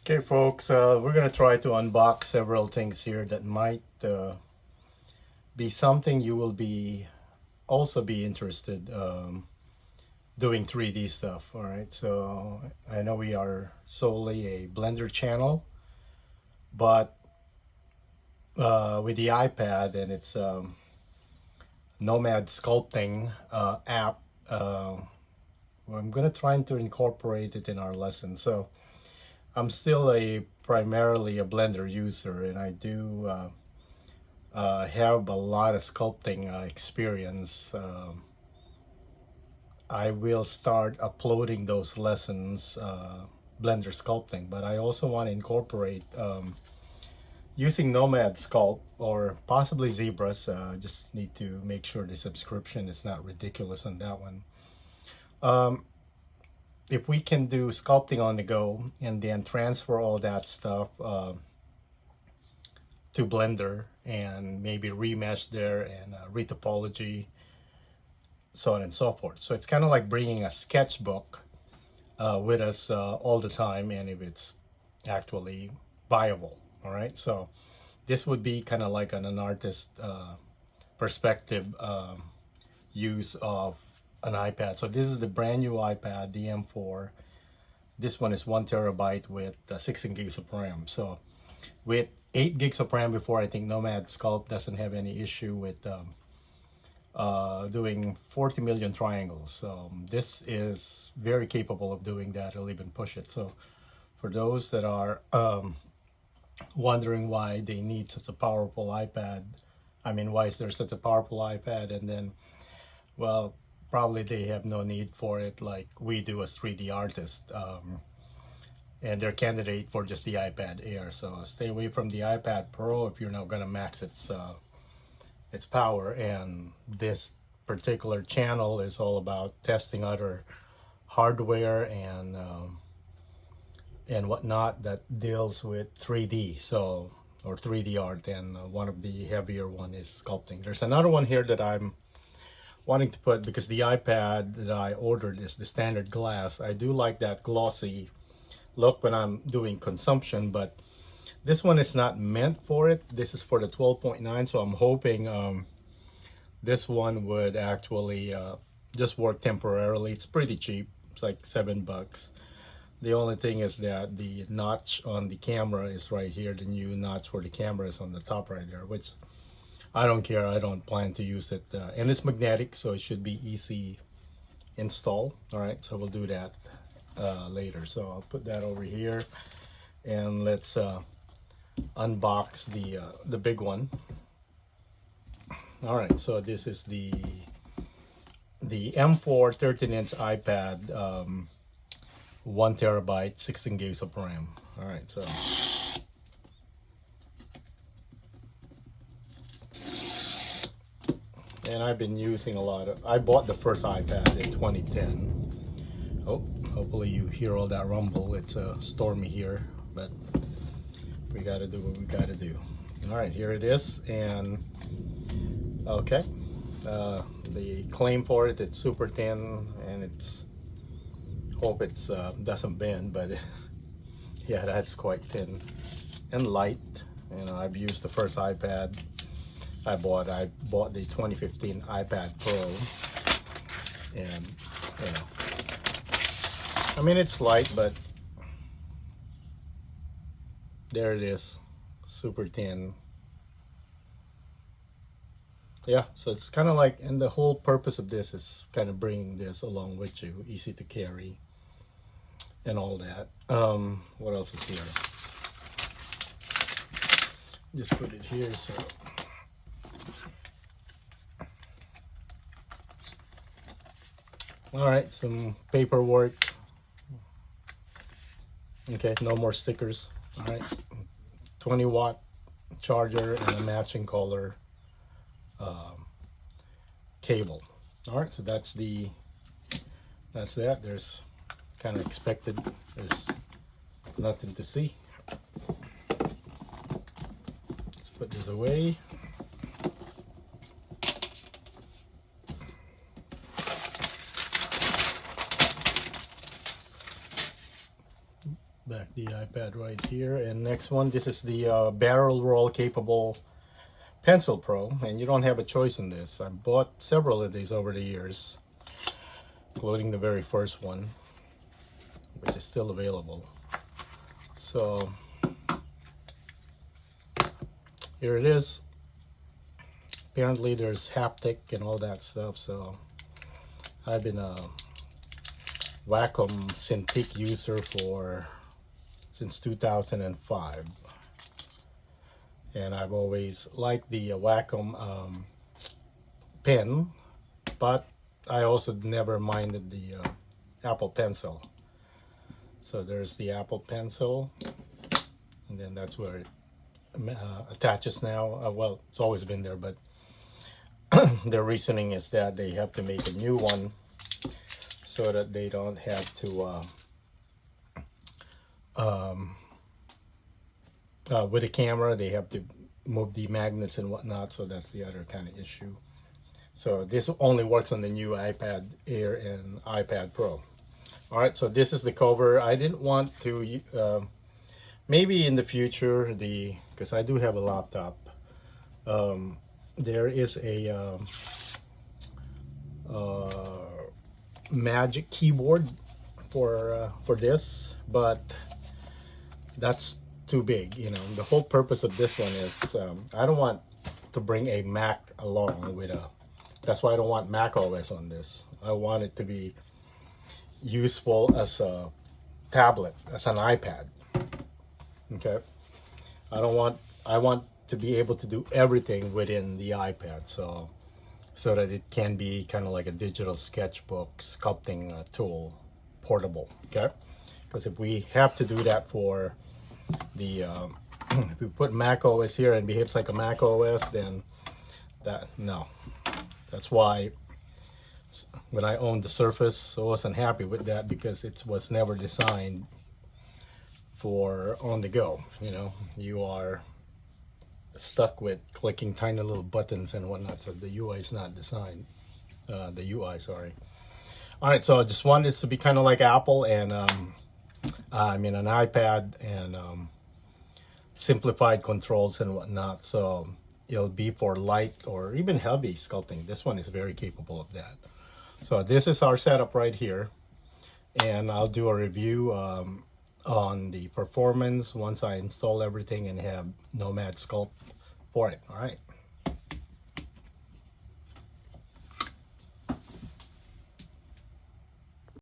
Okay, folks, we're going to try to unbox several things here that might be something you will also be interested doing 3D stuff. All right, so I know we are solely a Blender channel, but with the iPad and its Nomad sculpting app, I'm going to try to incorporate it in our lesson. So I'm still primarily a Blender user, and I do have a lot of sculpting experience. I will start uploading those lessons, Blender sculpting, but I also want to incorporate using Nomad Sculpt or possibly Zebras. Just need to make sure the subscription is not ridiculous on that one. If we can do sculpting on the go and then transfer all that stuff to Blender and maybe remesh there and retopology, so on and so forth. So it's kind of like bringing a sketchbook with us all the time, and if it's actually viable. All right, so this would be kind of like an artist perspective use of an iPad. So this is the brand new iPad, the M4. This one is 1 terabyte with 16 gigs of RAM. So with 8 gigs of RAM before, I think Nomad Sculpt doesn't have any issue with doing 40 million triangles. So this is very capable of doing that. It'll even push it. So for those that are wondering why they need such a powerful iPad, why is there such a powerful iPad? And then, well, probably they have no need for it like we do as 3D artists, and they're candidate for just the iPad Air. So stay away from the iPad Pro if you're not going to max its power. And this particular channel is all about testing other hardware and whatnot that deals with 3D, so, or 3D art, and one of the heavier one is sculpting. There's another one here that I'm wanting to put, because the iPad that I ordered is the standard glass. I do like that glossy look when I'm doing consumption, but this one is not meant for it. This is for the 12.9, so I'm hoping this one would actually just work temporarily. It's pretty cheap. It's like $7. The only thing is that the notch on the camera is right here. The new notch for the camera is on the top right there, which I don't care. I don't plan to use it. And it's magnetic, so it should be easy install. All right, so we'll do that later. So I'll put that over here, and let's unbox the big one. All right, so this is the M4 13-inch iPad, 1 terabyte, 16 gigs of RAM. All right, so and I've been using a lot of, I bought the first iPad in 2010. Oh, hopefully you hear all that rumble. It's stormy here, but we got to do what we got to do. All right, here it is. And okay, the claim for it, it's super thin, and it's, hope it's doesn't bend, but yeah, that's quite thin and light. You know, I've used the first iPad I bought the 2015 iPad Pro, and you know, it's light, but there it is, super thin. Yeah, so it's kind of like, and the whole purpose of this is kind of bringing this along with you, easy to carry and all that. What else is here? Just put it here. So all right, some paperwork. Okay, no more stickers. All right, 20-watt charger and a matching color cable. All right, so that's that. There's kind of expected. There's nothing to see. Let's put this away. back the iPad right here. And next one, this is the barrel roll capable Pencil Pro, and you don't have a choice in this. I bought several of these over the years, including the very first one, which is still available. So here it is. Apparently there's haptic and all that stuff, so I've been a Wacom Cintiq user since 2005, and I've always liked the Wacom pen, but I also never minded the Apple Pencil. So there's the Apple Pencil, and then that's where it attaches now. Well, it's always been there, but their reasoning is that they have to make a new one so that they don't have to with the camera they have to move the magnets and whatnot, so that's the other kind of issue. So this only works on the new iPad Air and iPad Pro. All right, so this is the cover. I didn't want to maybe in the future, because I do have a laptop, there is a Magic Keyboard for this, but that's too big. You know, the whole purpose of this one is I don't want to bring a Mac along with that's why I don't want Mac OS on this. I want it to be useful as a tablet, as an iPad. Okay, I want to be able to do everything within the iPad, so that it can be kind of like a digital sketchbook sculpting tool, portable. Okay, because if we have to do that for the if we put Mac OS here and behaves like a Mac OS, then that's why when I owned the Surface, I wasn't happy with that, because it was never designed for on the go. You know, you are stuck with clicking tiny little buttons and whatnot, so the UI is not designed. The UI, sorry. All right, so I just wanted this to be kind of like Apple, and I mean an iPad, and simplified controls and whatnot. So it'll be for light or even heavy sculpting. This one is very capable of that. So this is our setup right here, and I'll do a review on the performance once I install everything and have Nomad Sculpt for it. All right.